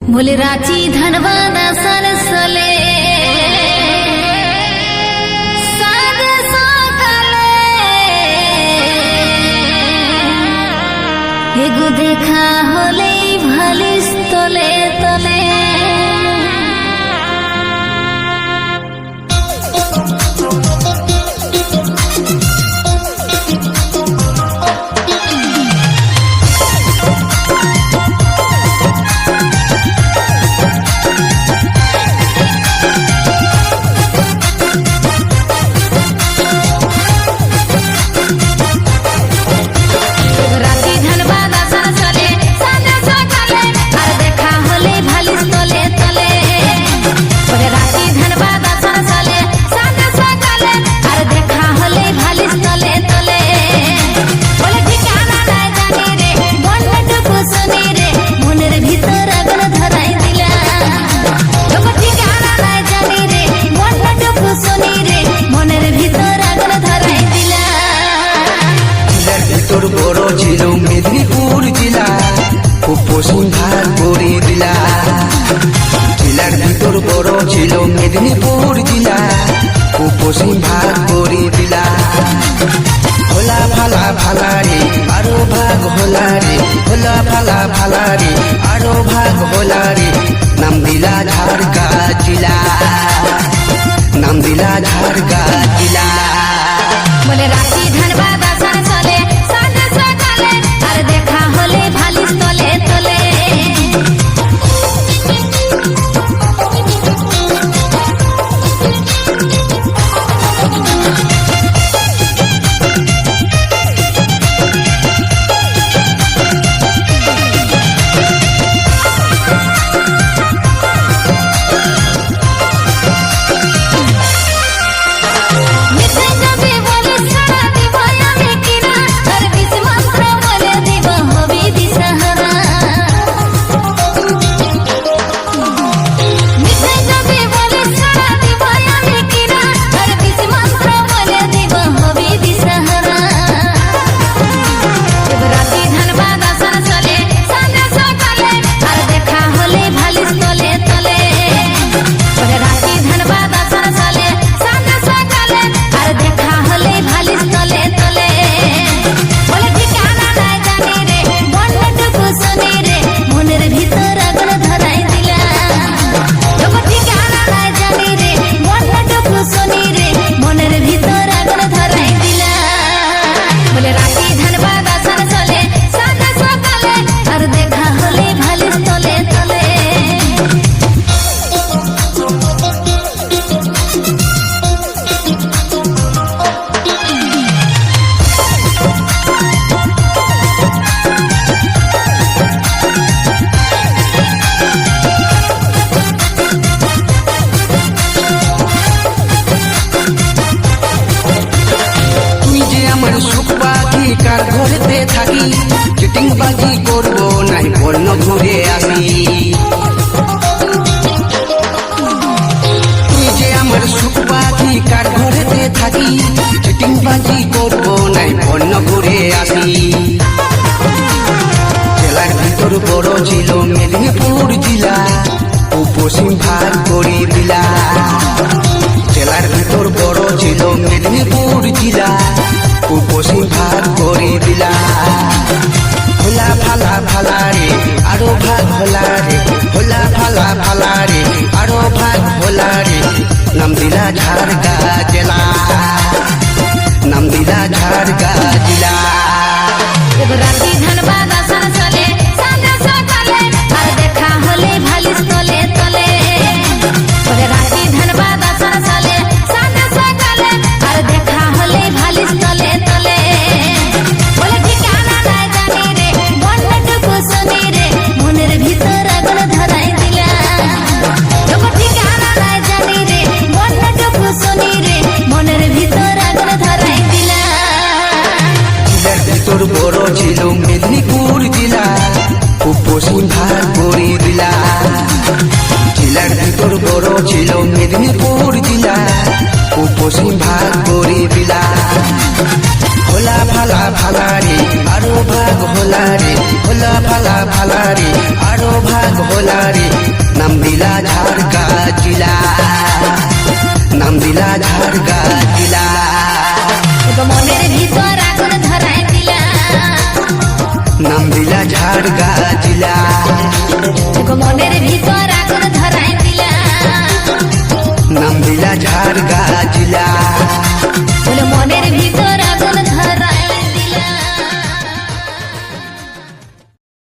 बोले रांची धनबाद सरसले साद सकाले एगो देखा होले भालिस तले तले মেদিনীপুর জেলা পশ্চিম ভাগ করে দিলা জেলার ভিতর বড় ছিল মেদিনীপুর জেলা পশ্চিম ভাগ করে দিলা হোলা ফালা ফালা রে আরো ভাগ হোলা রে হোলা ফালা ফালা রে আরো ভাগ হোলা রে নাম দিলা ঝাড়গা জেলা নাম দিলা ঝাড়গা জেলা बोले रांची धनबाद सरसले साद सकाले আর দেখা হলে ভালিস তলে তলে কার ঘরেতে থাকি চিটিং বাজি করবো নাই বন্য ঘুরে আসি তুই যে আমার সুখ পাখি কার ঘরেতে থাকি চিটিং বাজি করবো নাই বন্য ঘুরে আসি জেলার ভিতর বড় ছিল মেদিনীপুর জেলা পশ্চিম ভাগ করে দিলা জেলার ভিতর বড় ছিল মেদিনীপুর জেলা পশ্চিম ভাগ করে দিলা হোলা ফালা ফালা রে আরো ভাগ হোলা রে হোলা ফালা ফালা রে আরো ভাগ হোলা রে নাম দিলা ঝাড়গা জেলা নাম দিলা ঝাড়গা জেলা রাঁচি ধনবাদ सरसले साद सकाले আর দেখা হলে ভালিস তলে তলে बोले रांची धनबाद सरसले साद सकाले আর দেখা হলে ভালিস তলে তলে बोले ঠিকানা নাই জানি রে বন্যটুকু শুনি রে মনের ভিতর আগুন ধরাই দিলা যখন ঠিকানা নাই জানি রে বন্যটুকু শুনি রে মনের ভিতর আগুন ধরাই দিলা জেলার ভিতর বড় ছিল মেদিনীপুর জেলা পশ্চিম ভাগ করে দিলা জেলার ভিতর বড় ছিল মেদিনীপুর জেলা পশ্চিম ভাগ করে দিলা হোলা ফালা ফালা রে আরো ভাগ হোলা রে হোলা ফালা ফালা রে আরো ভাগ হোলা রে দিলা ঝাড়গা জেলা, নাম দিলা ঝাড়গা জেলা। এগো মনের ভিতর আগুন ধরাই দিলা, নাম দিলা ঝাড়গা জেলা।